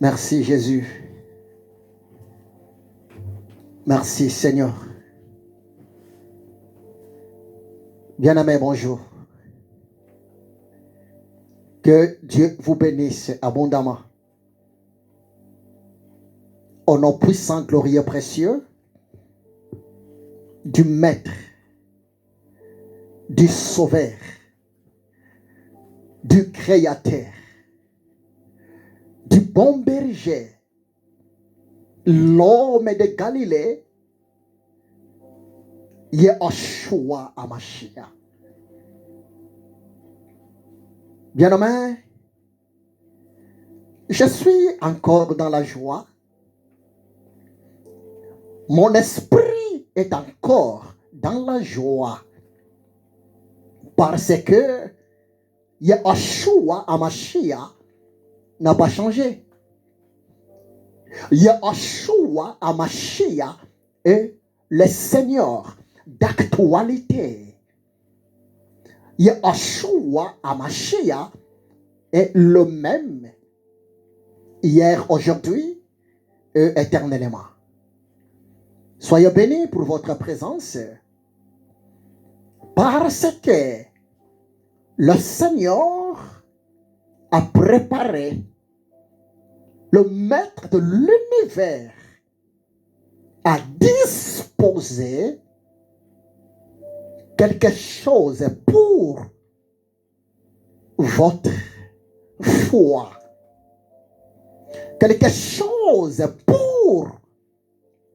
Merci Jésus. Merci Seigneur. Bien-aimé, bonjour. Que Dieu vous bénisse abondamment. Au nom puissant, glorieux, précieux du Maître, du Sauveur, du Créateur, du bon berger, l'homme de Galilée, Yeshua HaMashiach. Bien-aimé, je suis encore dans la joie. Mon esprit est encore dans la joie. Parce que Yeshua HaMashiach n'a pas changé. Yeshua HaMashiach est le Seigneur d'actualité. Yeshua HaMashiach est le même hier, aujourd'hui et éternellement. Soyez bénis pour votre présence parce que le Seigneur a préparé, le Maître de l'univers a disposé quelque chose pour votre foi. Quelque chose pour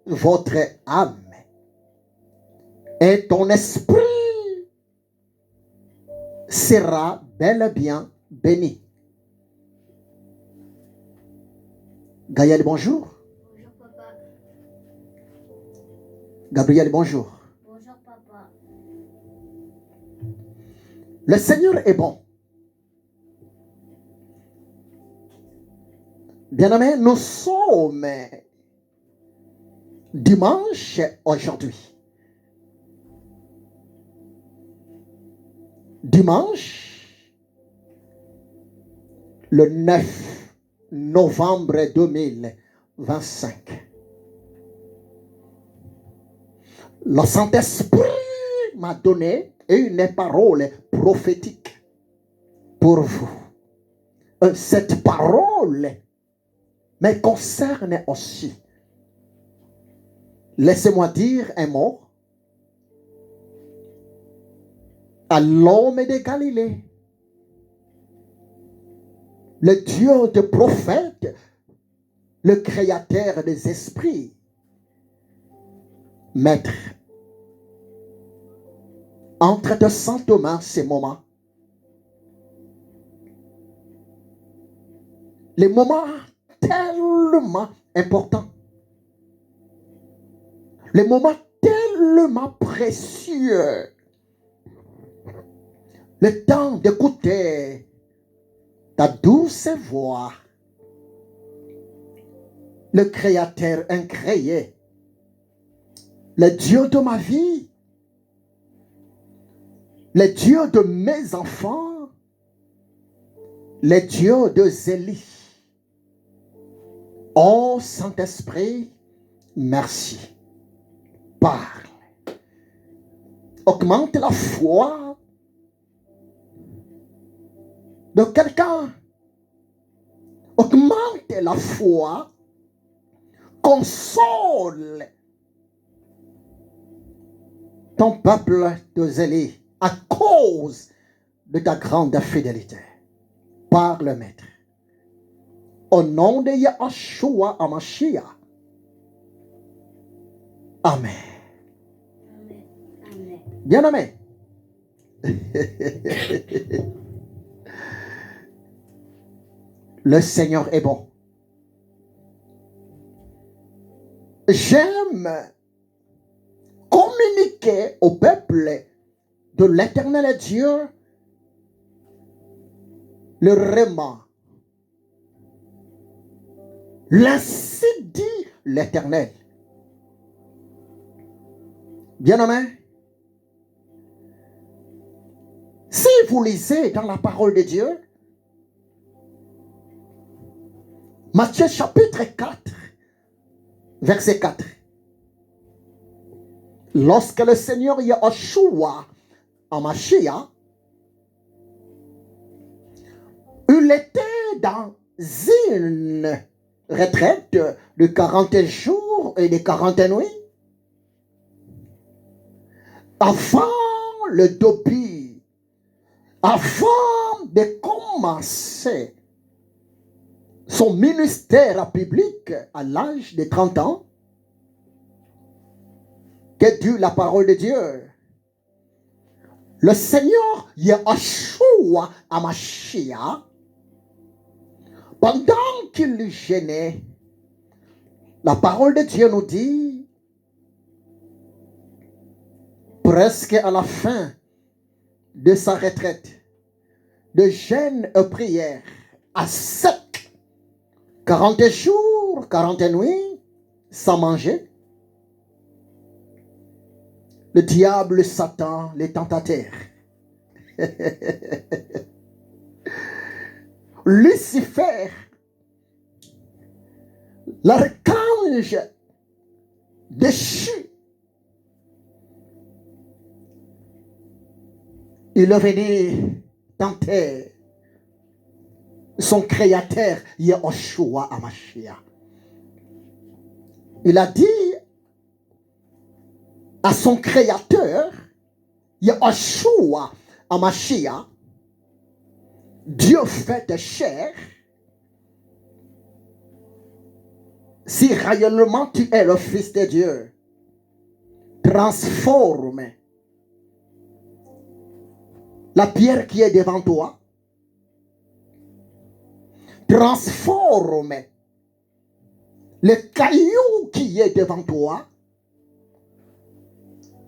votre âme. Et ton esprit sera bel et bien béni. Gaël, bonjour. Bonjour papa. Gabriel, bonjour. Bonjour papa. Le Seigneur est bon. Bien-aimés, nous sommes dimanche aujourd'hui. Dimanche, le 9 novembre 2025. Le Saint-Esprit m'a donné une parole prophétique pour vous. Cette parole me concerne aussi. Laissez-moi dire un mot à l'homme de Galilée, le Dieu des prophètes, le créateur des esprits, Maître. Entre de Saint Thomas ces moments, les moments tellement importants, les moments tellement précieux, le temps d'écouter ta douce voix, le Créateur incréé, le Dieu de ma vie, le Dieu de mes enfants, le Dieu de Zélie. Oh Saint-Esprit, merci. Parle. Augmente la foi de quelqu'un. Augmente la foi. Console ton peuple de Zélie à cause de ta grande fidélité. Parle, Maître. Au nom de Yeshua HaMashiach. Amen. Amen. Amen. Bien-aimé. Le Seigneur est bon. J'aime communiquer au peuple de l'Éternel Dieu le réma. L'ainsi dit l'Éternel. Bien-aimé, si vous lisez dans la parole de Dieu, Matthieu chapitre 4, verset 4. Lorsque le Seigneur Yahushua Hamashiach, il était dans une retraite de 40 jours et de 40 nuits, avant le début, avant de commencer son ministère public à l'âge de 30 ans, que dit la parole de Dieu. Le Seigneur Yahushua Hamashiach, pendant qu'il gênait, la parole de Dieu nous dit, presque à la fin de sa retraite, de jeûne et prière, à sec, 40 jours, 40 nuits, sans manger, le diable, Satan, les tentateurs, Lucifer, l'archange déchu, il est venu tenter son créateur, Yahushua Hamashiach. Il a dit à son créateur, Yahushua Hamashiach, Dieu fait de chair, si réellement tu es le Fils de Dieu, transforme la pierre qui est devant toi, transforme le caillou qui est devant toi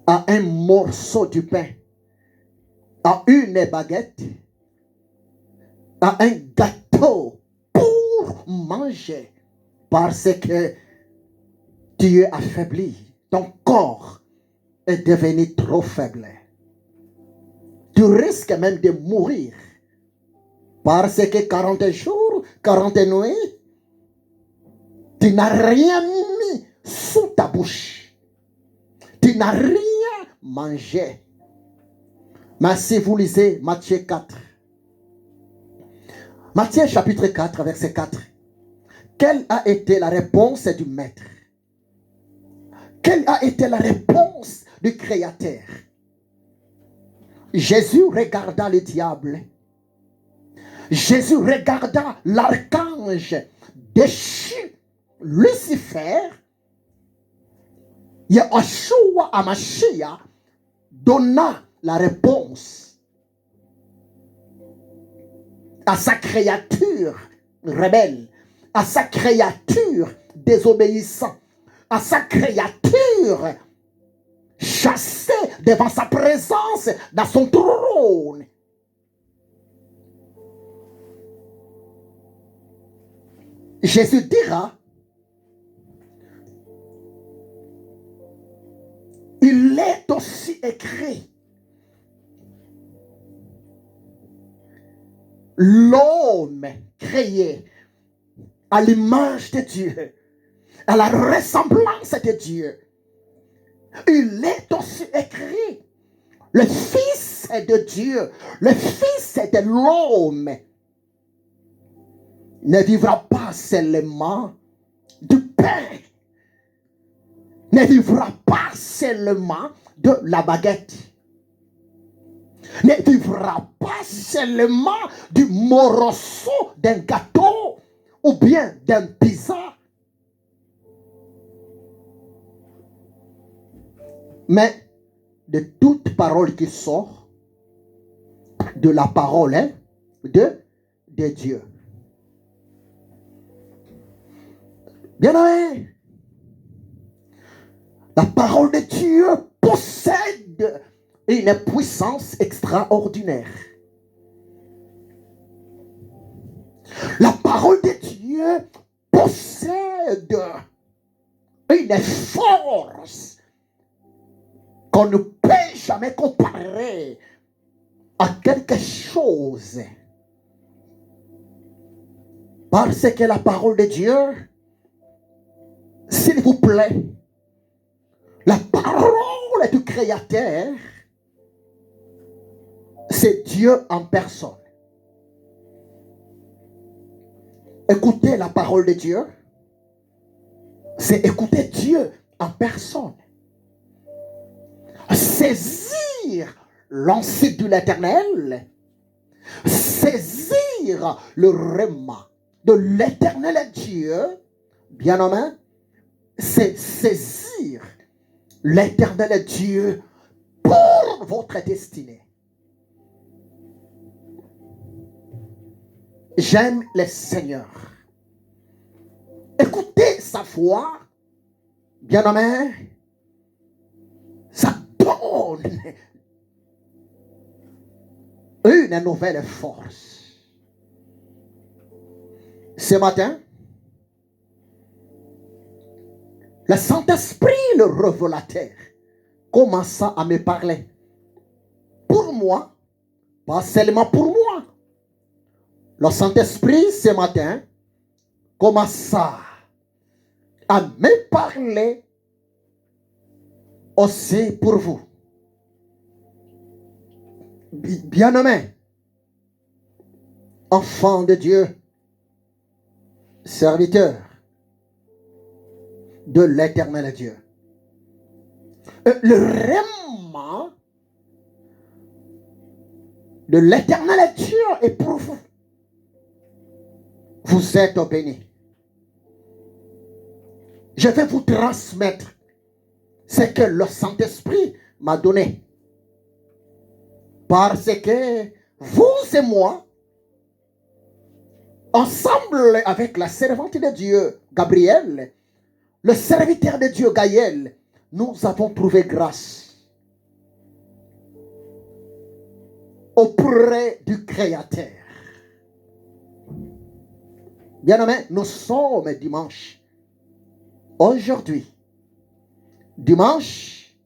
à un morceau de pain, à une baguette, à un gâteau pour manger, parce que tu es affaibli, ton corps est devenu trop faible. Tu risques même de mourir, parce que 40 jours, 40 nuits, tu n'as rien mis sous ta bouche. Tu n'as rien mangé. Mais si vous lisez Matthieu 4, Matthieu chapitre 4, verset 4, quelle a été la réponse du Maître? Quelle a été la réponse du Créateur? Jésus regarda le diable. Jésus regarda l'archange déchu, Lucifer. Yahushua Hamashiach donna la réponse à sa créature rebelle, à sa créature désobéissante, à sa créature chassée devant sa présence dans son trône. Jésus dira, il est aussi écrit, l'homme créé à l'image de Dieu, à la ressemblance de Dieu. Il est aussi écrit, le Fils de Dieu, le Fils de l'homme ne vivra pas seulement du pain, ne vivra pas seulement de la baguette, ne vivra pas seulement du morceau d'un gâteau ou bien d'un pizza, mais de toute parole qui sort de la parole de Dieu. Bien-aimé, la parole de Dieu possède une puissance extraordinaire. La parole de Dieu possède une force qu'on ne peut jamais comparer à quelque chose. Parce que la parole de Dieu, s'il vous plaît, la parole du Créateur, c'est Dieu en personne. Écouter la parole de Dieu, c'est écouter Dieu en personne. Saisir l'enceinte de l'Éternel, saisir le rhéma de l'Éternel Dieu, bien-aimé, c'est saisir l'Éternel Dieu pour votre destinée. J'aime le Seigneur. Écoutez sa voix, bien-aimé, ça donne une nouvelle force. Ce matin, le Saint-Esprit, le révélateur, commença à me parler. Pour moi, pas seulement pour moi. Le Saint-Esprit, ce matin, commença à me parler aussi pour vous. Bien-aimés, enfants de Dieu, serviteurs de l'Éternel Dieu. Le règlement de l'Éternel Dieu est pour vous. Vous êtes bénis. Je vais vous transmettre ce que le Saint-Esprit m'a donné. Parce que vous et moi, ensemble avec la servante de Dieu, Gabriel, le serviteur de Dieu, Gaël, nous avons trouvé grâce auprès du Créateur. Bien-aimés, nous sommes dimanche. Aujourd'hui, dimanche,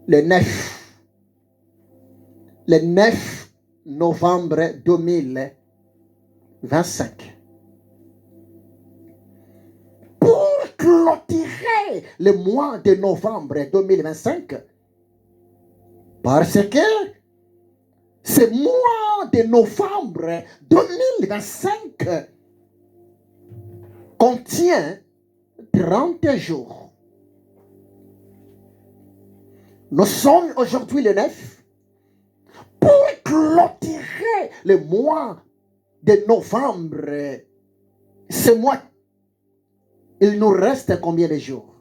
le 9 novembre 2025. Pour clôturer le mois de novembre 2025, parce que ce mois de novembre 2025 contient 30 jours. Nous sommes aujourd'hui le 9 pour clôturer le mois de novembre. Ce mois, il nous reste combien de jours?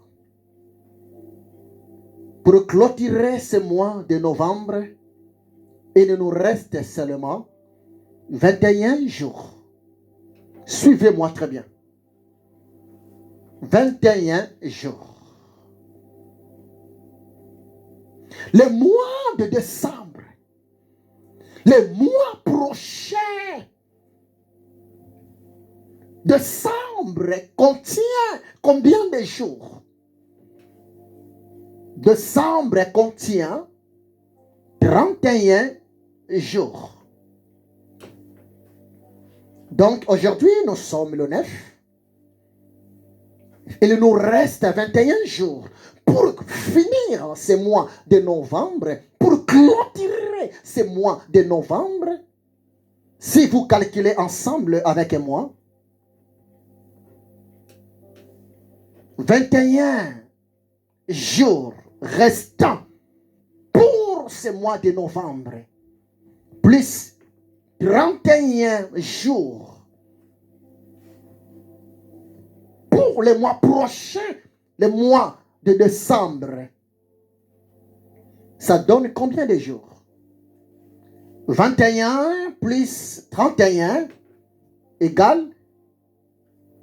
Pour clôturer ce mois de novembre, il nous reste seulement 21 jours. Suivez-moi très bien. 21 jours. Le mois de décembre, le mois prochain, décembre contient combien de jours? Décembre contient 31 jours. Donc aujourd'hui, nous sommes le 9. Il nous reste 21 jours pour finir ce mois de novembre, pour clôturer ce mois de novembre. Si vous calculez ensemble avec moi, 21 jours restants pour ce mois de novembre, plus 31 jours pour le mois prochain, le mois de décembre. Ça donne combien de jours? 21 plus 31 égale,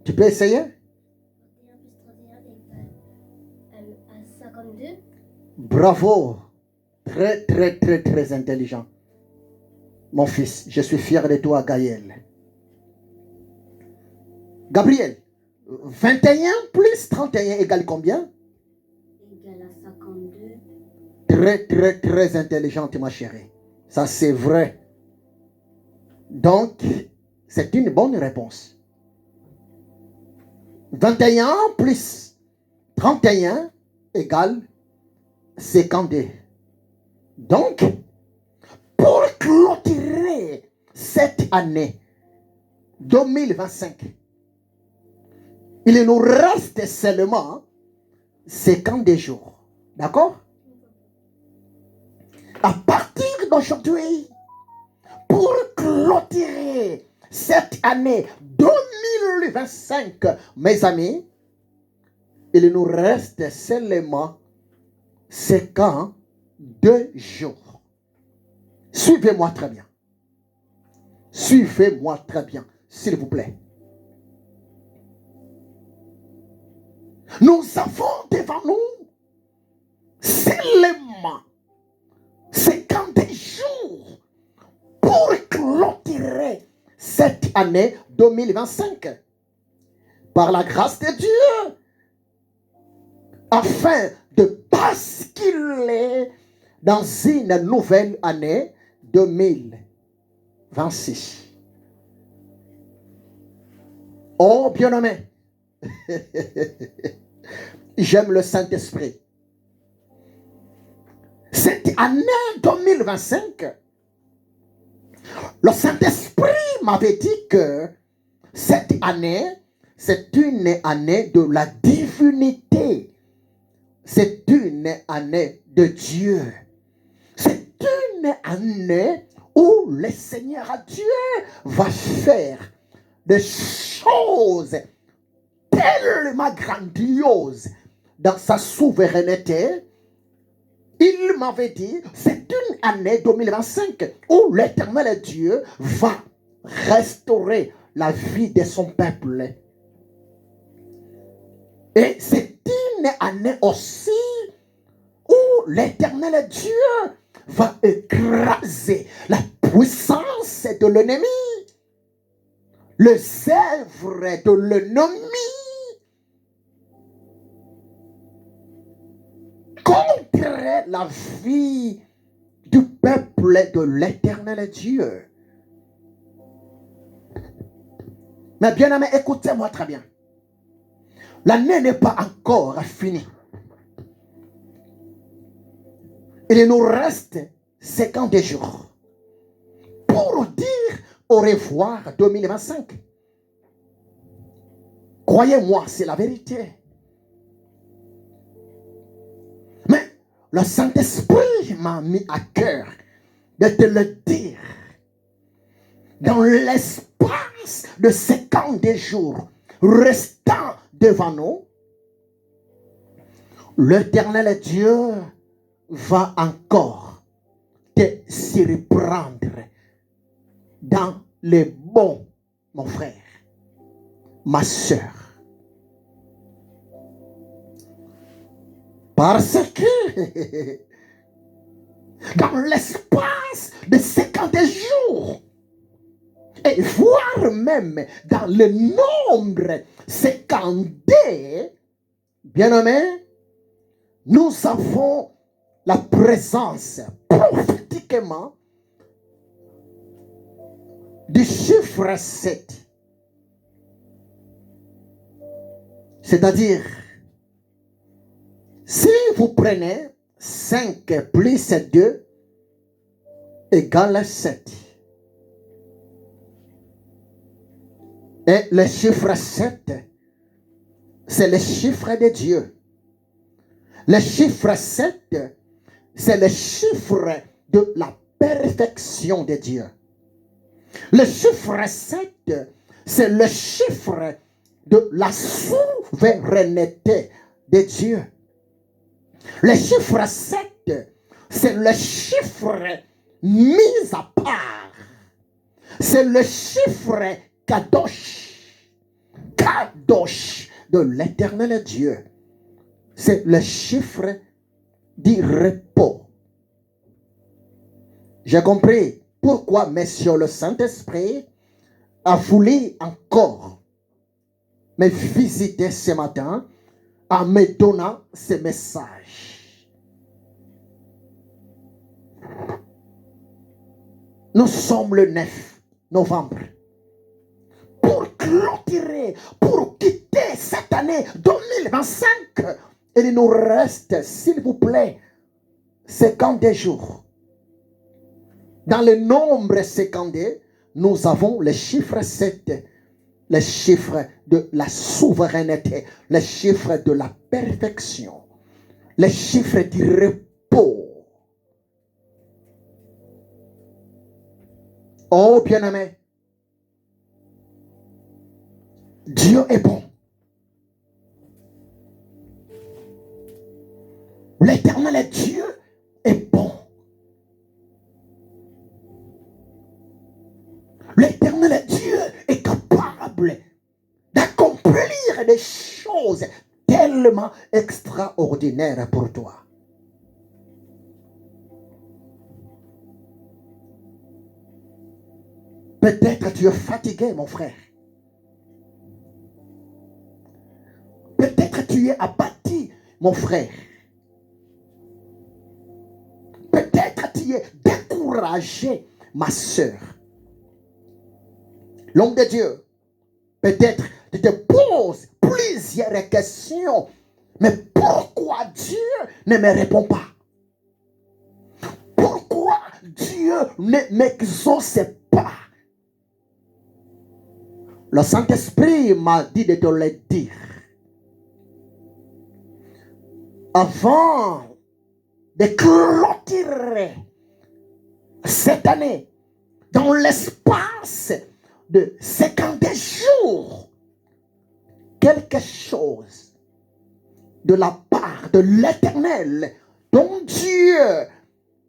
tu peux essayer? 21 plus 31 égale à 52. Bravo, très intelligent. Mon fils, je suis fier de toi, Gaël. Gabriel, 21 plus 31 égale combien? Égale à 52. Très intelligente, ma chérie. Ça, c'est vrai. Donc, C'est une bonne réponse. 21 plus 31 égale 52. Donc, pour clôturer cette année 2025, il nous reste seulement 52 jours. D'accord? À partir d'aujourd'hui, pour clôturer cette année 2025, mes amis, il nous reste seulement 52 jours. Suivez-moi très bien. Suivez-moi très bien, s'il vous plaît. Nous avons devant nous seulement 50 jours pour clôturer cette année 2025. Par la grâce de Dieu, afin de basculer dans une nouvelle année 2026. Oh, bien-aimé, j'aime le Saint-Esprit. Cette année 2025, le Saint-Esprit m'avait dit que cette année, c'est une année de la divinité. C'est une année de Dieu. C'est une année où le Seigneur Dieu va faire des choses tellement grandioses dans sa souveraineté. Il m'avait dit, c'est une année 2025 où l'Éternel Dieu va restaurer la vie de son peuple. Et c'est une année aussi où l'Éternel Dieu va écraser la puissance de l'ennemi, les œuvres de l'ennemi contre la vie du peuple de l'Éternel Dieu. Mais bien aimé, écoutez-moi très bien. L'année n'est pas encore finie. Il nous reste 50 jours pour dire au revoir 2025. Croyez-moi, c'est la vérité. Mais le Saint-Esprit m'a mis à cœur de te le dire. Dans l'espace de 50 jours restant devant nous, l'Éternel Dieu va encore te surprendre dans les bons, mon frère, ma soeur. Parce que dans l'espace de 50 jours, et voire même dans le nombre 52, bien-aimés, nous avons la présence prophétiquement du chiffre 7. C'est-à-dire, si vous prenez 5 plus 2 égale 7. Et le chiffre 7, c'est le chiffre de Dieu. Le chiffre 7, c'est le chiffre de la perfection de Dieu. Le chiffre 7, c'est le chiffre de la souveraineté de Dieu. Le chiffre 7, c'est le chiffre mis à part. C'est le chiffre Kadosh. Kadosh de l'Éternel Dieu. C'est le chiffre du repos. J'ai compris pourquoi Monsieur le Saint-Esprit a voulu encore me visiter ce matin en me donnant ce message. Nous sommes le 9 novembre clôturer, pour quitter cette année 2025. Il nous reste, s'il vous plaît, 50 jours. Dans le nombre 52, nous avons le chiffre 7, le chiffre de la souveraineté, le chiffre de la perfection, le chiffre du repos. Oh bien-aimé, Dieu est bon. L'Éternel Dieu est bon. L'Éternel Dieu est capable d'accomplir des choses tellement extraordinaires pour toi. Peut-être tu es fatigué, mon frère. Peut-être tu es abattu, mon frère. Peut-être tu es découragé, ma soeur. L'homme de Dieu, peut-être tu te poses plusieurs questions. Mais pourquoi Dieu ne me répond pas? Pourquoi Dieu ne m'exauce pas? Le Saint-Esprit m'a dit de te le dire. Avant de clôturer cette année dans l'espace de 50 jours, quelque chose de la part de l'Éternel dont Dieu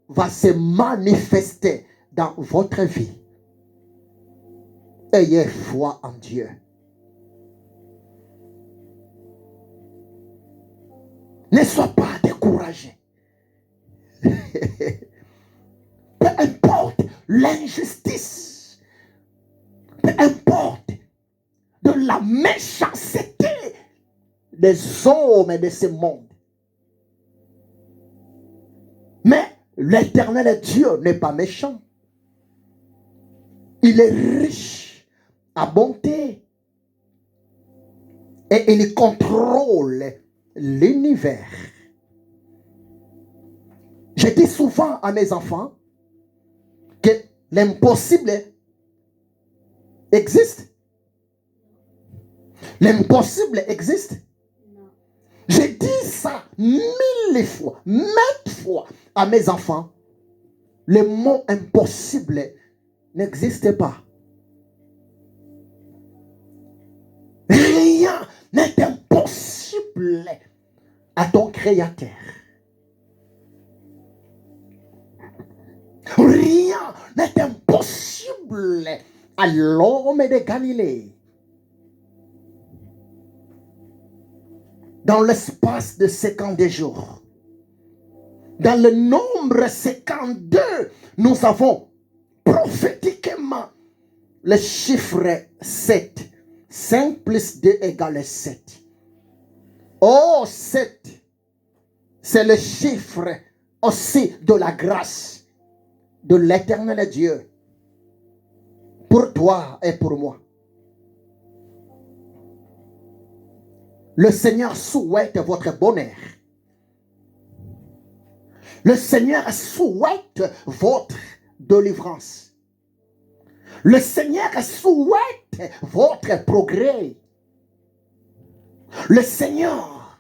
va se manifester dans votre vie. Ayez foi en Dieu. Ne sois pas découragé. Peu importe l'injustice, peu importe de la méchanceté des hommes de ce monde. Mais l'Éternel Dieu n'est pas méchant. Il est riche à bonté. Et il contrôle l'univers. Je dis souvent à mes enfants que l'impossible existe. L'impossible existe. Non. Je dis ça 1000 fois, maintes fois à mes enfants. Le mot impossible n'existe pas. Rien n'est impossible à ton Créateur. Rien n'est impossible à l'homme de Galilée. Dans l'espace de 50 jours, dans le nombre 52, nous avons prophétiquement le chiffre 7. 5 plus 2 égale 7. Oh, 7, c'est le chiffre aussi de la grâce de l'Éternel Dieu pour toi et pour moi. Le Seigneur souhaite votre bonheur. Le Seigneur souhaite votre délivrance. Le Seigneur souhaite votre progrès. Le Seigneur,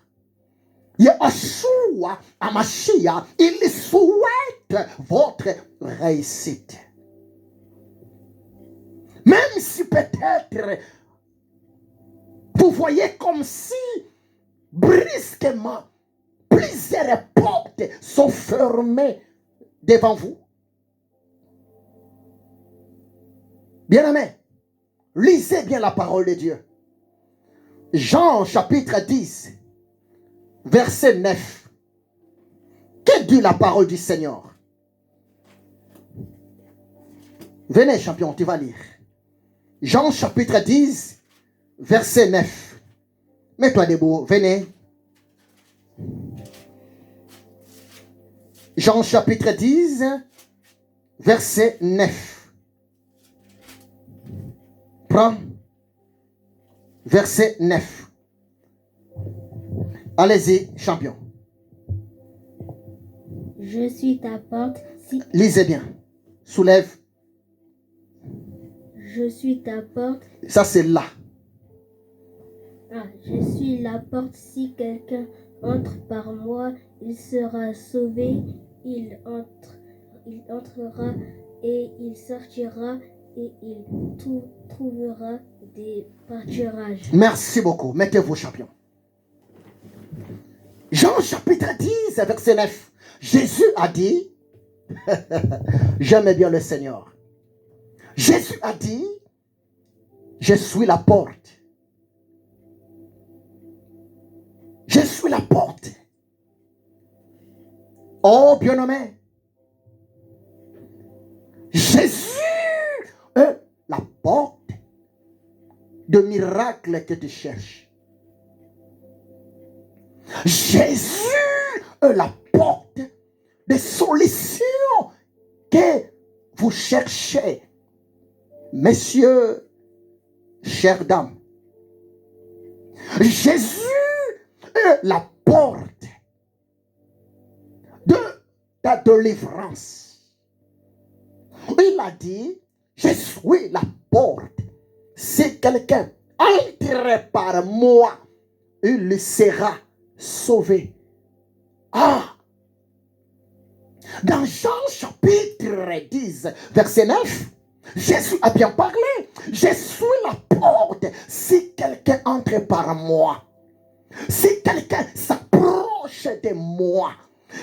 Yeshua Hamashiach, il souhaite votre réussite. Même si peut-être vous voyez comme si brusquement plusieurs portes sont fermées devant vous. Bien-aimés, lisez bien la parole de Dieu. Jean chapitre 10, verset 9. Que dit la parole du Seigneur? Venez, champion, tu vas lire. Jean chapitre 10, verset 9. Mets-toi debout, venez. Jean chapitre 10, verset 9. Prends. verset 9. Allez-y, champion. Je suis ta porte si... Lisez bien. Soulève. Je suis ta porte. Ça, c'est là. Je suis la porte. Si quelqu'un entre par moi, il sera sauvé. Il entrera et il sortira et il trouvera des pâturages. Merci beaucoup. Mettez-vous, champion. Jean chapitre 10, verset 9. Jésus a dit, j'aime bien le Seigneur. Jésus a dit, je suis la porte. Je suis la porte. Oh, bien-aimé. Jésus est la porte de miracle que tu cherches. Jésus est la porte de solution que vous cherchez. Messieurs, chères dames, Jésus est la porte de ta délivrance. Il a dit, je suis la porte. Si quelqu'un entre par moi, il sera sauvé. Dans Jean chapitre 10, verset 9, Jésus a bien parlé. Je suis la porte. Si quelqu'un entre par moi, si quelqu'un s'approche de moi,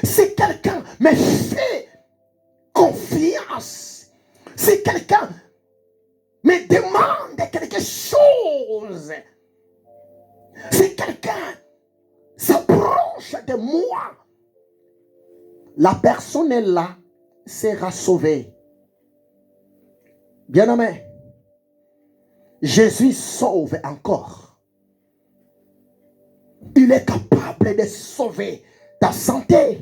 si quelqu'un me fait confiance, si quelqu'un me demande quelque chose, si quelqu'un s'approche de moi, la personne là sera sauvée. Bien-aimé, Jésus sauve encore. Il est capable de sauver ta santé.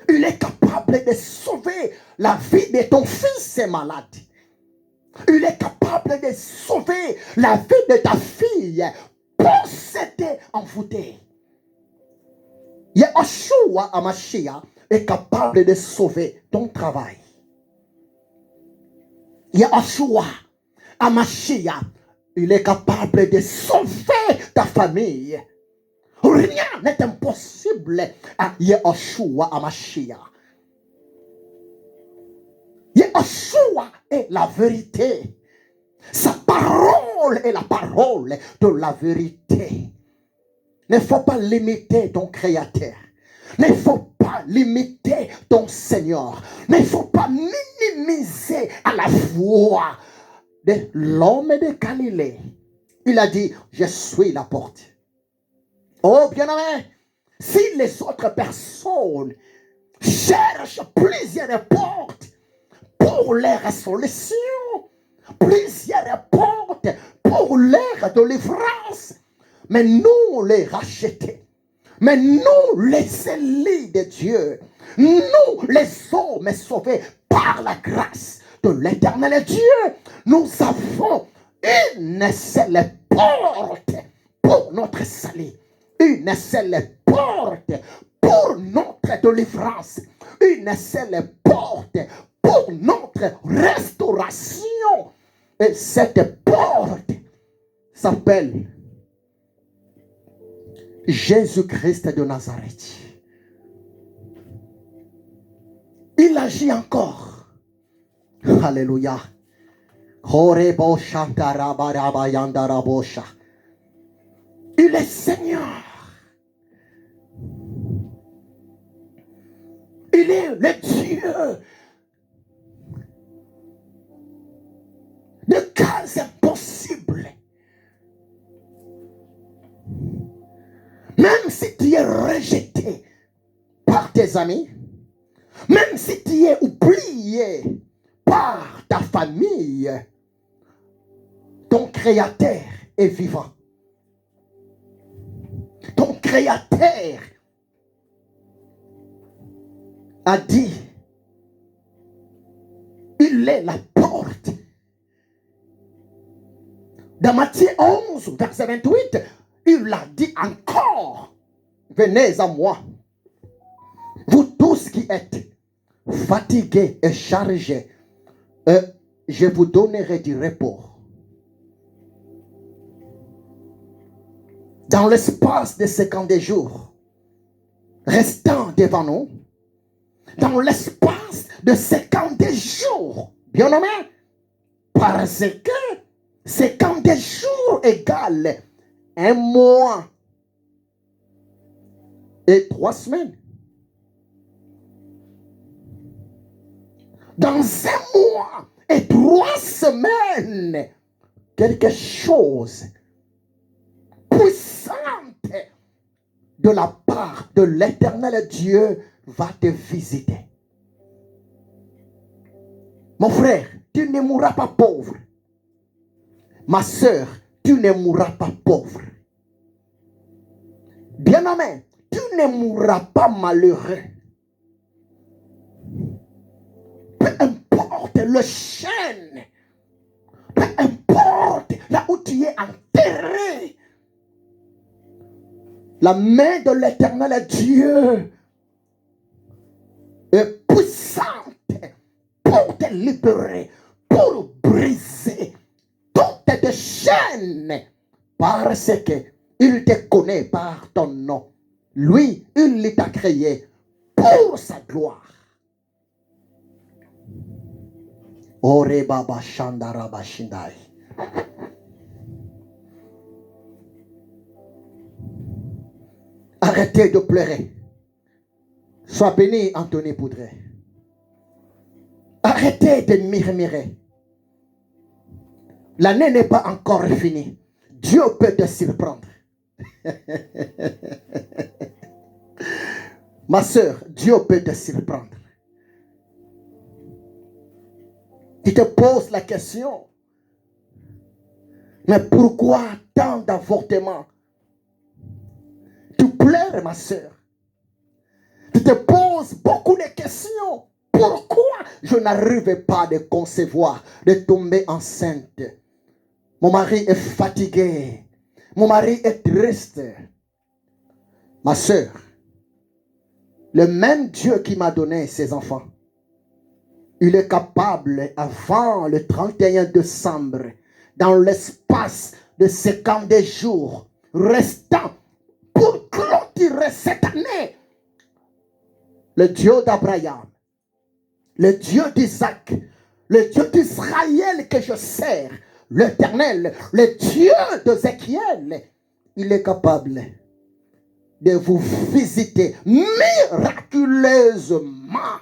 Il est capable de sauver la vie de ton fils malade. Il est capable de sauver la vie de ta fille possédée, envoûtée. Yeshua Hamashiach est capable de sauver ton travail. Yeshua Hamashiach, il est capable de sauver ta famille. Rien n'est impossible à Yeshua Hamashiach. Yeshua est la vérité. Sa parole est la parole de la vérité. Il ne faut pas limiter ton Créateur. Il ne faut pas limiter ton Seigneur. Il ne faut pas minimiser à la foi de l'homme de Galilée. Il a dit, je suis la porte. Oh, bien-aimé, si les autres personnes cherchent plusieurs portes pour leur solution, plusieurs portes pour leur délivrance, mais nous les racheter, mais nous les élus de Dieu, nous les hommes sauvés par la grâce de l'éternel Dieu, nous avons une seule porte pour notre salut, une seule porte pour notre délivrance, une seule porte pour notre restauration. Et cette porte s'appelle Jésus-Christ de Nazareth. Il agit encore. Alléluia. Il est Seigneur. Il est le Dieu de cas impossibles. Même si tu es rejeté par tes amis, même si tu es oublié par ta famille, ton Créateur est vivant. Ton Créateur a dit, il est la porte. Dans Matthieu 11, verset 28, il a dit encore, venez à moi, vous tous qui êtes fatigués et chargés, je vous donnerai du repos. Dans l'espace de 50 jours restant devant nous, dans l'espace de 50 jours, bien nommé, parce que 50 jours égale un mois et 3 semaines. Dans un mois et 3 semaines, quelque chose puissante de la part de l'Éternel Dieu va te visiter. Mon frère, tu ne mourras pas pauvre. Ma soeur, tu ne mourras pas pauvre. Bien-aimé, tu ne mourras pas malheureux. Peu importe le chêne, peu importe là où tu es enterré, la main de l'Éternel Dieu est puissante pour te libérer, pour briser toutes tes chaînes, parce qu'il te connaît par ton nom. Lui, il t'a créé pour sa gloire. Ore baba shandara bashindai. Arrêtez de pleurer. Sois béni, Anthony Poudret. Arrêtez de murmurer. L'année n'est pas encore finie. Dieu peut te surprendre. Ma soeur, Dieu peut te surprendre. Tu te poses la question, mais pourquoi tant d'avortements? Tu pleures, ma soeur. Tu te poses beaucoup de questions. Pourquoi je n'arrive pas à concevoir, de tomber enceinte? Mon mari est fatigué. Mon mari est triste. Ma soeur, le même Dieu qui m'a donné ses enfants, il est capable, avant le 31 décembre, dans l'espace de 50 jours restants, pour clôturer cette année, le Dieu d'Abraham, le Dieu d'Isaac, le Dieu d'Israël que je sers, l'Éternel, le Dieu d'Ézéchiel, il est capable de vous visiter miraculeusement,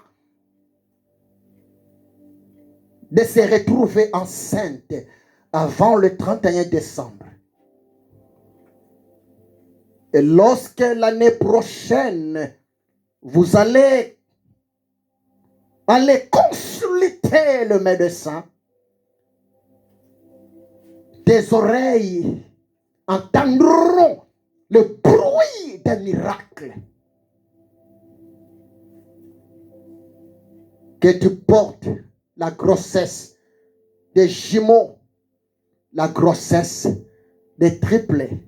de se retrouver enceinte avant le 31 décembre. Et lorsque l'année prochaine, vous allez consulter le médecin, tes oreilles entendront le bruit d'un miracle. Que tu portes la grossesse des jumeaux, la grossesse des triplés.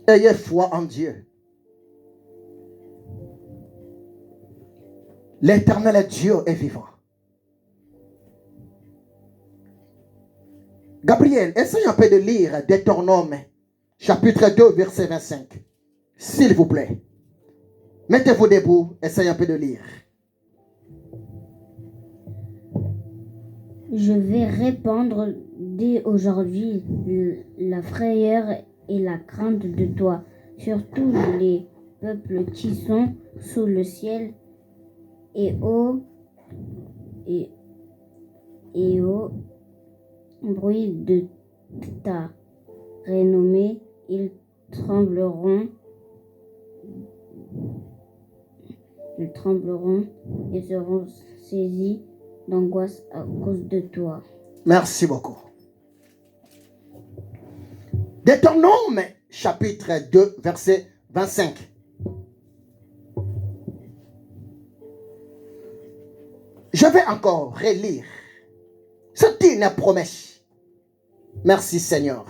Ayez foi en Dieu. L'Éternel Dieu est vivant. Gabriel, essaye un peu de lire Deutéronome, chapitre 2, verset 25. S'il vous plaît. Mettez-vous debout, essayez un peu de lire. Je vais répandre dès aujourd'hui la frayeur et la crainte de toi sur tous les peuples qui sont sous le ciel et au bruit de ta renommée, ils trembleront et seront saisis d'angoisse à cause de toi. Merci beaucoup. Deutéronome, chapitre 2, verset 25. Je vais encore relire. C'est une promesse. Merci Seigneur.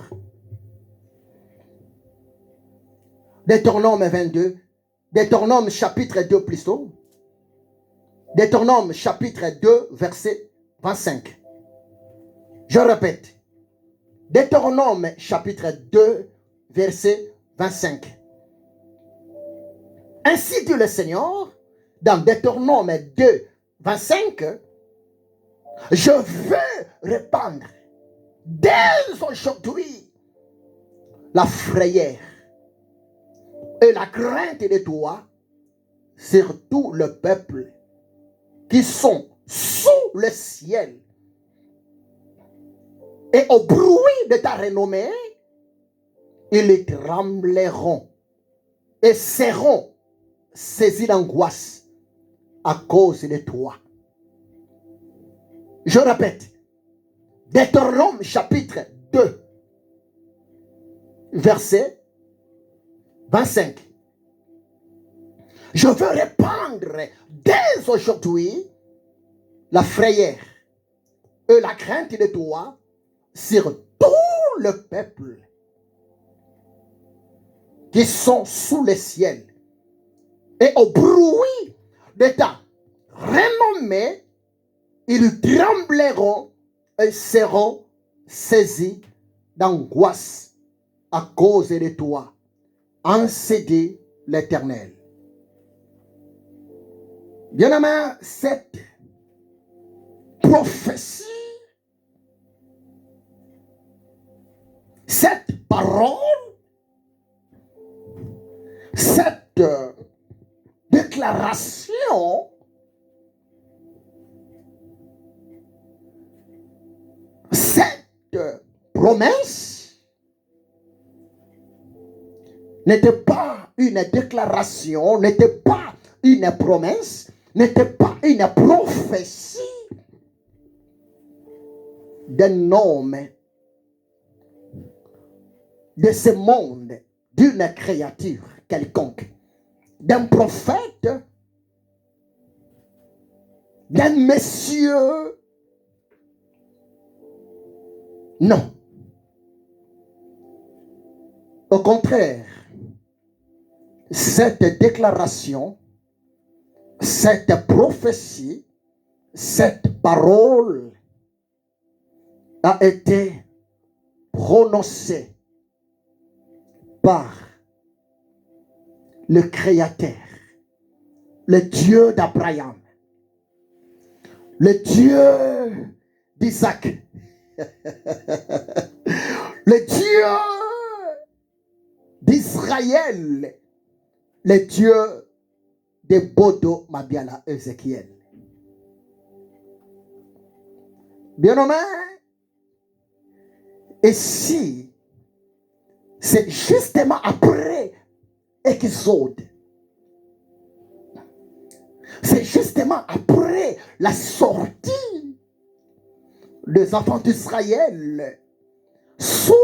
Deutéronome 22. Deutéronome chapitre 2 plutôt. Deutéronome chapitre 2 verset 25. Je répète. Deutéronome chapitre 2 verset 25. Ainsi dit le Seigneur dans Deutéronome 2 25. Je veux répandre dès aujourd'hui la frayeur et la crainte de toi sur tout le peuple qui sont sous le ciel. Et au bruit de ta renommée, ils trembleront et seront saisis d'angoisse à cause de toi. Je répète, Deutéronome chapitre 2, verset 25. Je veux répandre dès aujourd'hui la frayeur et la crainte de toi sur tout le peuple qui sont sous le ciel. Et au bruit de ta renommée, ils trembleront et seront saisis d'angoisse à cause de toi. Ainsi dit l'Éternel. Bien-aimé, cette prophétie, cette parole, cette déclaration cette promesse n'était pas une déclaration, n'était pas une promesse, n'était pas une prophétie d'un homme de ce monde, d'une créature quelconque, d'un prophète, d'un monsieur. Non. Au contraire, cette déclaration, cette prophétie, cette parole a été prononcée par le Créateur, le Dieu d'Abraham, le Dieu d'Isaac, le Dieu d'Israël, le Dieu de Bodo Mabiala Ézéchiel. Bien-aimé, et si c'est justement après Exode, c'est justement après la sortie des enfants d'Israël sous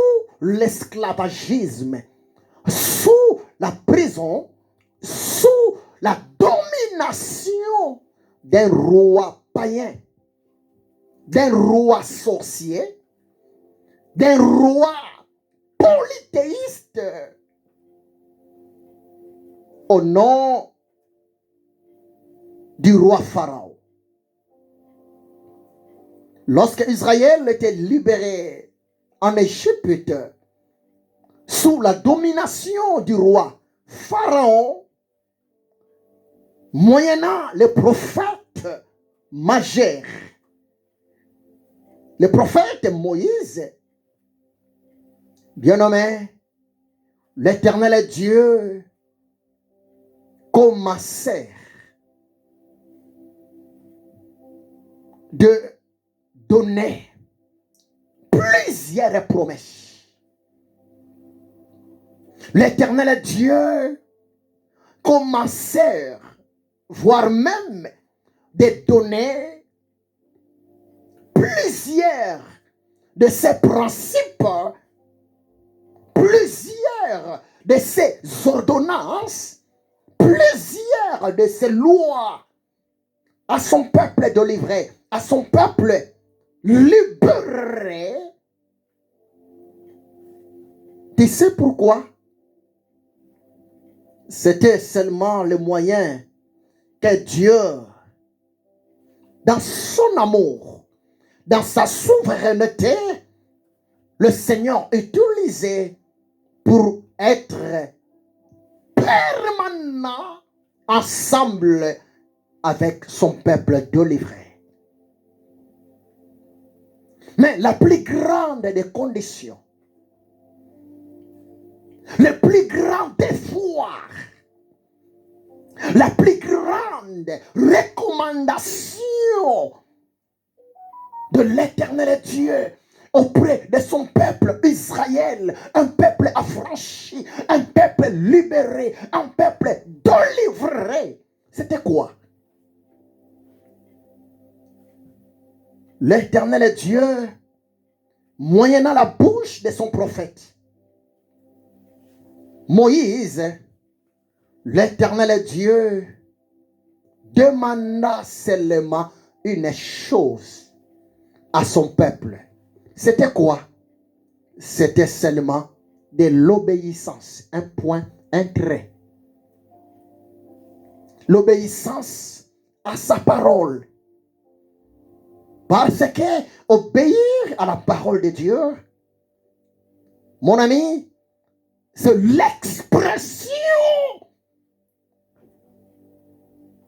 l'esclavagisme, sous la prison, sous la domination d'un roi païen, d'un roi sorcier, d'un roi polythéiste au nom du roi Pharaon. Lorsque Israël était libéré en Égypte sous la domination du roi Pharaon, moyennant les prophètes majeurs, le prophète Moïse, bien-aimé, l'Éternel Dieu commençait de donner plusieurs promesses. L'Éternel Dieu commençait, voire même de donner plusieurs de ces principes, plusieurs de ces ordonnances, plusieurs de ces lois à son peuple délivré, à son peuple libéré Tu sais pourquoi? C'était seulement le moyen que Dieu, dans son amour, dans sa souveraineté, le Seigneur utilisait pour être permanent ensemble avec son peuple délivré. Mais la plus grande des conditions, le plus grand espoir, la plus grande recommandation de l'Éternel Dieu auprès de son peuple Israël, un peuple affranchi, un peuple libéré, un peuple délivré. C'était quoi? L'Éternel Dieu, moyennant la bouche de son prophète Moïse, l'Éternel Dieu demanda seulement une chose à son peuple. C'était quoi? C'était seulement de l'obéissance. Un point, un trait. L'obéissance à sa parole. Parce que obéir à la parole de Dieu, mon ami, c'est l'expression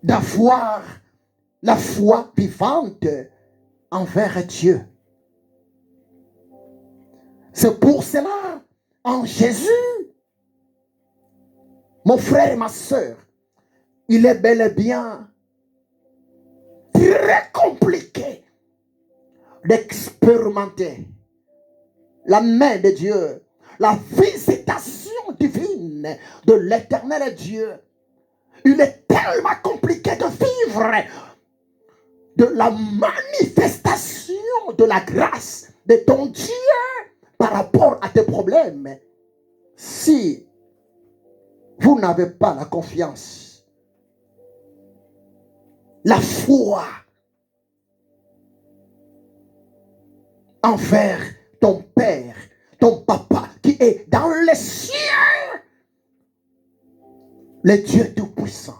d'avoir la foi vivante envers Dieu. C'est pour cela, en Jésus, mon frère et ma soeur, il est bel et bien très compliqué d'expérimenter la main de Dieu, la visitation divine de l'Éternel Dieu. Il est tellement compliqué de vivre de la manifestation de la grâce de ton Dieu par rapport à tes problèmes. Si vous n'avez pas la confiance, la foi envers ton Père, ton Papa qui est dans les cieux, le Dieu Tout-Puissant.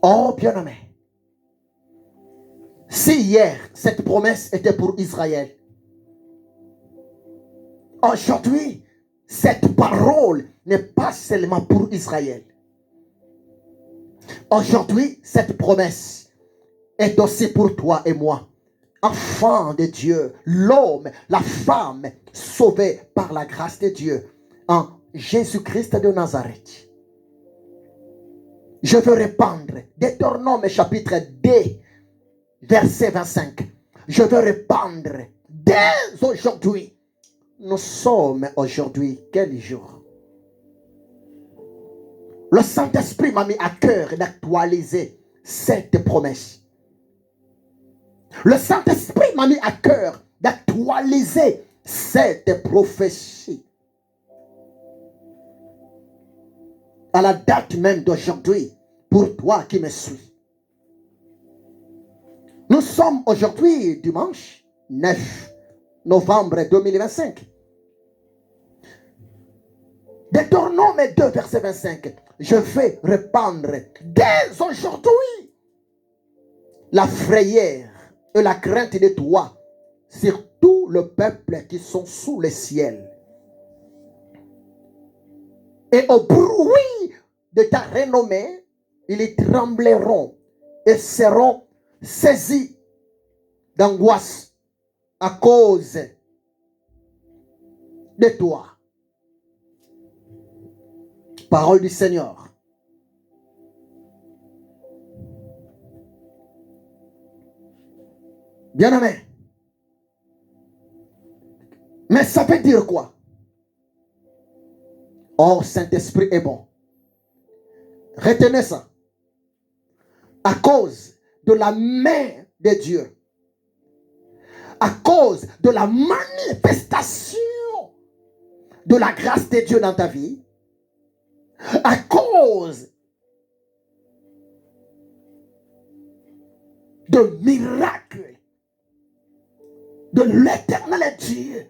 Oh bien-aimé, si hier cette promesse était pour Israël, aujourd'hui cette parole n'est pas seulement pour Israël. Aujourd'hui cette promesse est aussi pour toi et moi, enfant de Dieu, l'homme, la femme sauvée par la grâce de Dieu en Jésus-Christ de Nazareth. Je veux répandre Deutéronome chapitre 2 verset 25. Je veux répandre dès aujourd'hui. Nous sommes aujourd'hui quel jour? Le Saint-Esprit m'a mis à cœur d'actualiser cette promesse. Le Saint-Esprit m'a mis à cœur d'actualiser cette prophétie. À la date même d'aujourd'hui, pour toi qui me suis. Nous sommes aujourd'hui dimanche 9 novembre 2025. Deutéronome 2 verset 25. Je vais répandre dès aujourd'hui la frayeur et la crainte de toi sur tout le peuple qui sont sous le ciel. Et au bruit de ta renommée, ils trembleront et seront saisis d'angoisse à cause de toi. Parole du Seigneur. Bien-aimé. Mais ça veut dire quoi? Oh, Saint-Esprit est bon. Retenez ça. À cause de la main de Dieu, à cause de la manifestation de la grâce de Dieu dans ta vie, à cause de miracles de l'Éternel Dieu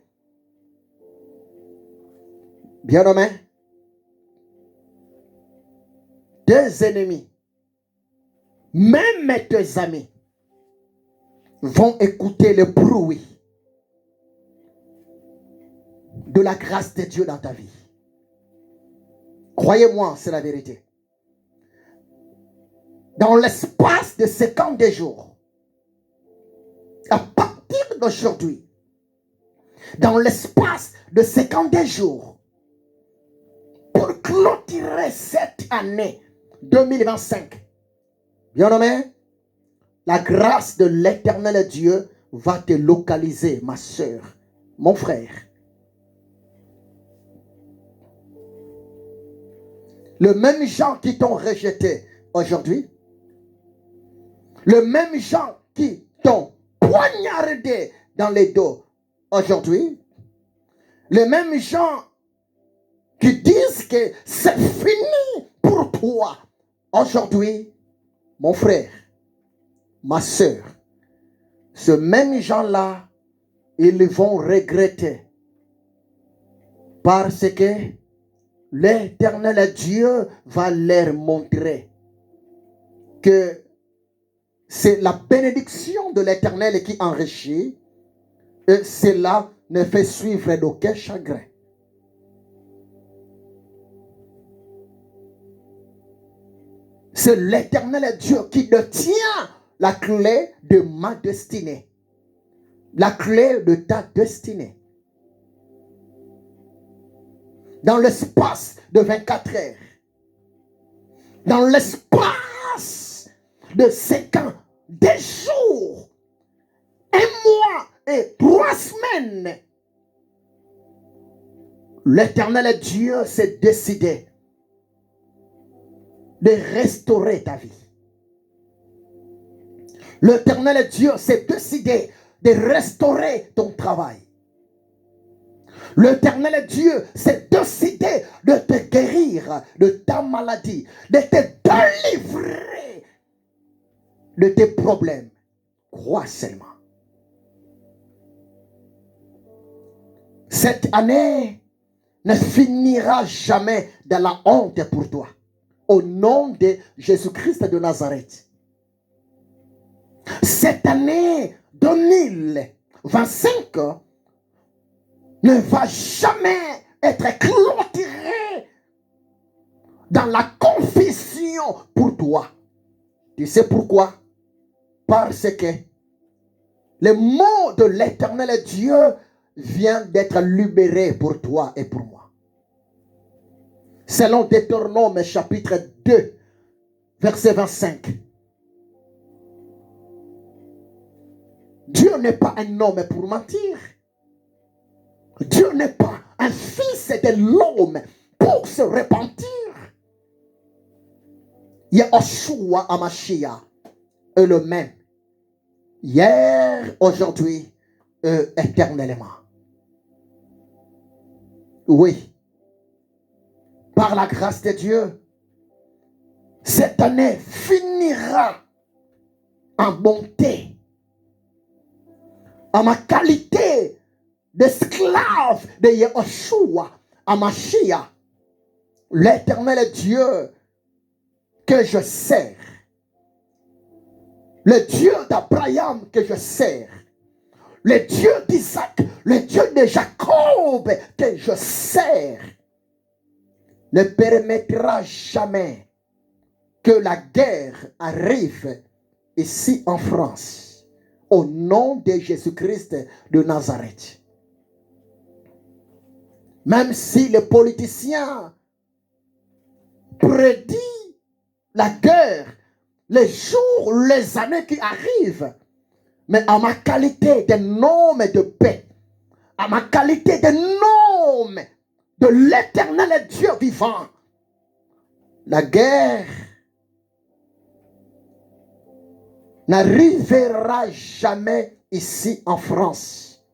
Bien-aimé, tes ennemis, même tes amis, vont écouter le bruit de la grâce de Dieu dans ta vie. Croyez-moi, c'est la vérité. Dans l'espace de 50 jours, à partir d'aujourd'hui, dans l'espace de 52 jours, pour clôturer cette année 2025, bien-aimé, la grâce de l'éternel Dieu va te localiser, ma soeur, mon frère. Le même gens qui t'ont rejeté aujourd'hui, le même gens qui t'ont poignardé dans les dos aujourd'hui, les mêmes gens qui disent que c'est fini pour toi aujourd'hui, mon frère, ma soeur, ce même gens-là, ils vont regretter parce que l'Éternel Dieu va leur montrer que c'est la bénédiction de l'Éternel qui enrichit et cela ne fait suivre d'aucun chagrin. C'est l'Éternel Dieu qui détient la clé de ma destinée, la clé de ta destinée. Dans l'espace de 24 heures, dans l'espace de 5 ans, des jours, 1 mois et 3 semaines, l'Éternel Dieu s'est décidé de restaurer ta vie. L'Éternel Dieu s'est décidé de restaurer ton travail. L'Éternel Dieu s'est décidé de te guérir de ta maladie, de te délivrer de tes problèmes. Crois seulement. Cette année ne finira jamais dans la honte pour toi. Au nom de Jésus-Christ de Nazareth. Cette année 2025 ne va jamais être clôturée dans la confusion pour toi. Tu sais pourquoi? Parce que le mot de l'Éternel Dieu vient d'être libéré pour toi et pour moi. Selon Deutéronome chapitre 2, verset 25. Dieu n'est pas un homme pour mentir. Dieu n'est pas un fils de l'homme pour se repentir. Yahushua Hamashiach est le même. Hier, aujourd'hui, éternellement. Oui. Par la grâce de Dieu, cette année finira en bonté. En ma qualité d'esclave de Yahushua Hamashiach, l'Éternel Dieu que je sers, le Dieu d'Abraham que je sers, le Dieu d'Isaac, le Dieu de Jacob que je sers, ne permettra jamais que la guerre arrive ici en France. Au nom de Jésus-Christ de Nazareth. Même si les politiciens prédisent la guerre, les jours, les années qui arrivent, mais à ma qualité d'un homme de paix, à ma qualité d'un homme de l'Éternel Dieu vivant, la guerre n'arrivera jamais ici en France.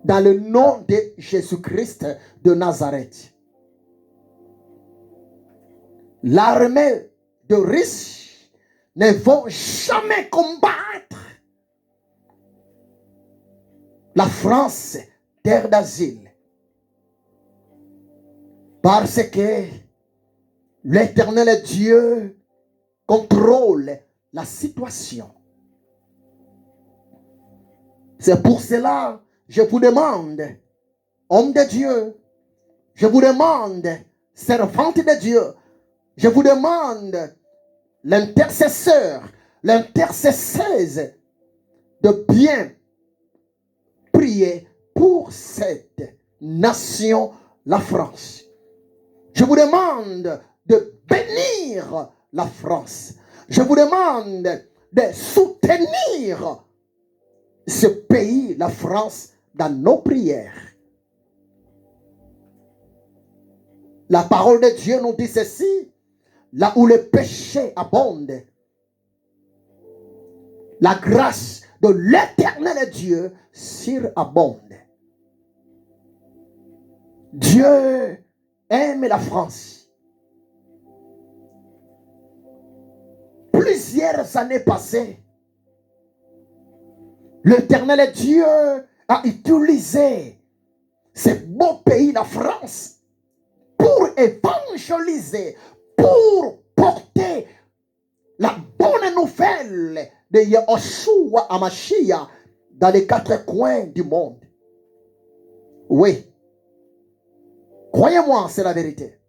Dans le nom de Jésus-Christ de Nazareth. L'armée de riches ne vont jamais combattre la France, terre d'asile. Parce que l'Éternel Dieu contrôle la situation. C'est pour cela, je vous demande, homme de Dieu, je vous demande, servante de Dieu, je vous demande, l'intercesseur, l'intercesseuse, de bien prier pour cette nation, la France. Je vous demande de bénir la France. Je vous demande de soutenir ce pays, la France, dans nos prières. La parole de Dieu nous dit ceci, là où le péché abonde, la grâce de l'Éternel Dieu surabonde. Dieu aime la France. Plusieurs années passées, l'Éternel Dieu a utilisé ce beau pays, la France, pour évangéliser, pour porter la bonne nouvelle de Yahushua Hamashiach dans les quatre coins du monde. Oui. Croyez-moi, c'est la vérité.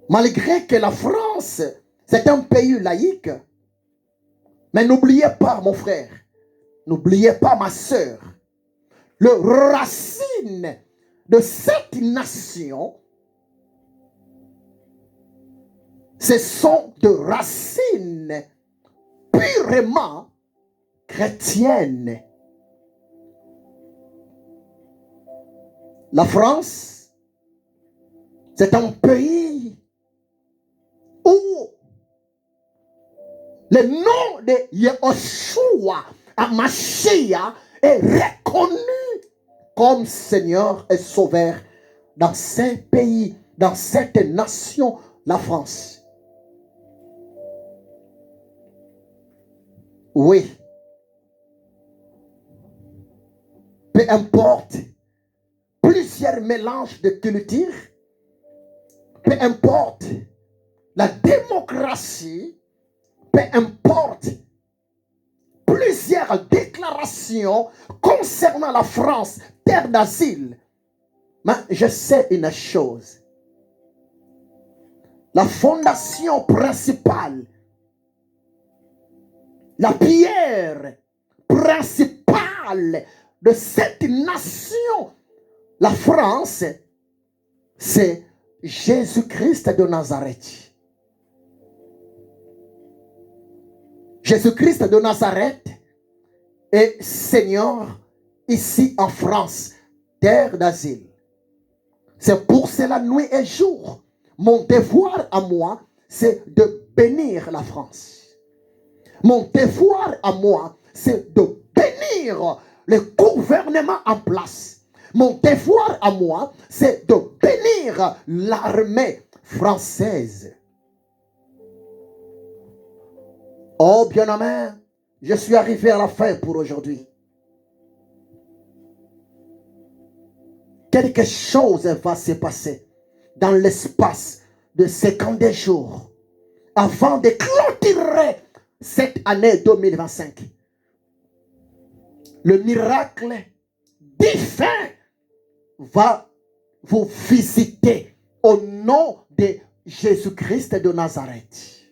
Malgré que la France, c'est un pays laïque, mais n'oubliez pas, mon frère, n'oubliez pas, ma soeur, le racine de cette nation, ce sont de racines purement chrétiennes. La France, c'est un pays où le nom de Yahushua Hamashiach est reconnu comme Seigneur et Sauveur dans ces pays, dans cette nation, la France. Oui. Peu importe plusieurs mélanges de cultures, peu importe la démocratie, peu importe plusieurs déclarations concernant la France, terre d'asile. Mais je sais une chose. La fondation principale, la pierre principale de cette nation, la France, c'est Jésus-Christ de Nazareth. Jésus-Christ de Nazareth est Seigneur ici en France, terre d'asile. C'est pour cela, nuit et jour, mon devoir à moi, c'est de bénir la France. Mon devoir à moi, c'est de bénir le gouvernement en place. Mon devoir à moi, c'est de bénir l'armée française. Oh bien-aimé, je suis arrivé à la fin pour aujourd'hui. Quelque chose va se passer dans l'espace de 50 jours avant de clôturer cette année 2025. Le miracle divin va vous visiter au nom de Jésus-Christ de Nazareth.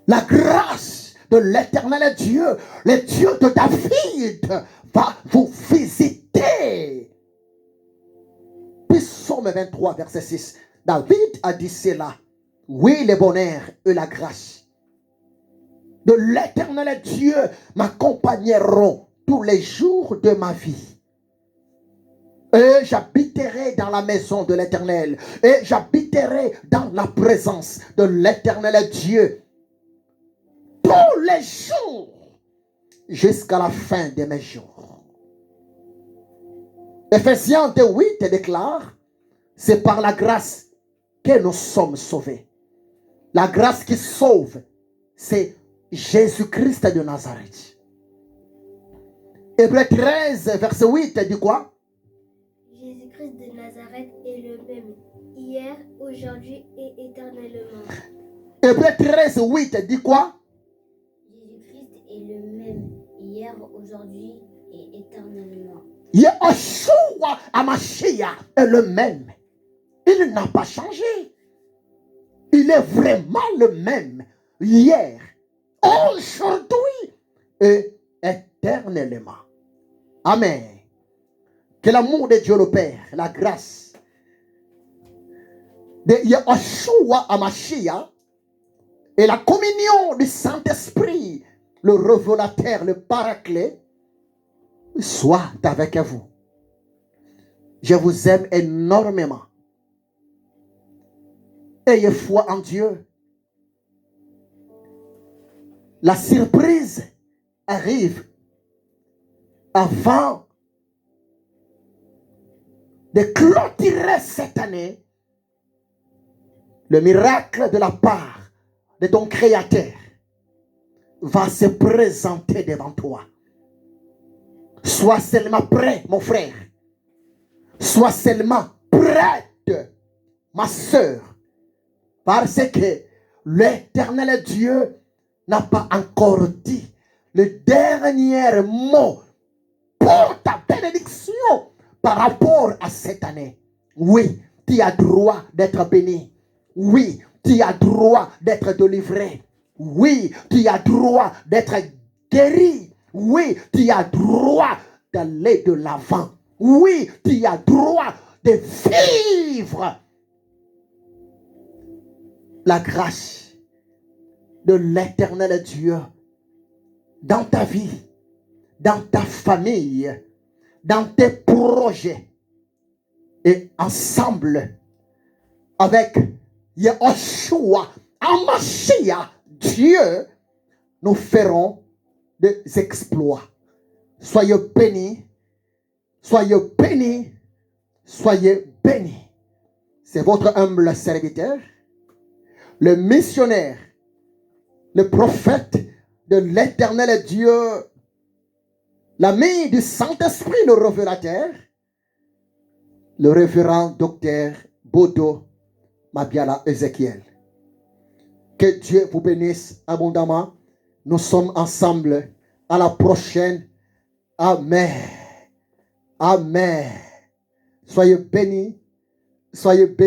La grâce de l'Éternel Dieu, le Dieu de David, va vous visiter. Psaume 23, verset 6. David a dit cela. Oui, le bonheur et la grâce de l'Éternel Dieu m'accompagneront tous les jours de ma vie. Et j'habiterai dans la maison de l'Éternel. Et j'habiterai dans la présence de l'Éternel Dieu tous les jours jusqu'à la fin de mes jours. Ephésiens 2:8 déclare, c'est par la grâce que nous sommes sauvés. La grâce qui sauve, c'est Jésus-Christ de Nazareth. Hébreux 13, verset 8 dit quoi? Jésus-Christ de hier, aujourd'hui et éternellement. Hébreux 13, 8 dit quoi? Jésus-Christ est le même hier, aujourd'hui et éternellement. Yeshua Hamashiach est le même. Il n'a pas changé. Il est vraiment le même hier, aujourd'hui et éternellement. Amen. Que l'amour de Dieu le Père, la grâce de Yeshua Hamashiach et la communion du Saint-Esprit, le révélateur, le paraclet, soit avec vous. Je vous aime énormément. Ayez foi en Dieu. La surprise arrive avant de clôturer cette année. Le miracle de la part de ton Créateur va se présenter devant toi. Sois seulement prêt, mon frère. Sois seulement prête, ma soeur. Parce que l'Éternel Dieu n'a pas encore dit le dernier mot pour ta bénédiction par rapport à cette année. Oui, tu as droit d'être béni. Oui, tu as droit d'être délivré. Oui, tu as droit d'être guéri. Oui, tu as droit d'aller de l'avant. Oui, tu as droit de vivre la grâce de l'Éternel Dieu dans ta vie, dans ta famille, dans tes projets. Et ensemble, avec Yeshua Hamashiach, Dieu, nous ferons des exploits. Soyez bénis, soyez bénis, soyez bénis. C'est votre humble serviteur, le missionnaire, le prophète de l'Éternel Dieu, l'ami du Saint-Esprit, le révélateur, le révérend docteur Bodo Mabiala Ézéchiel. Que Dieu vous bénisse abondamment. Nous sommes ensemble. À la prochaine. Amen. Amen. Soyez bénis. Soyez bénis.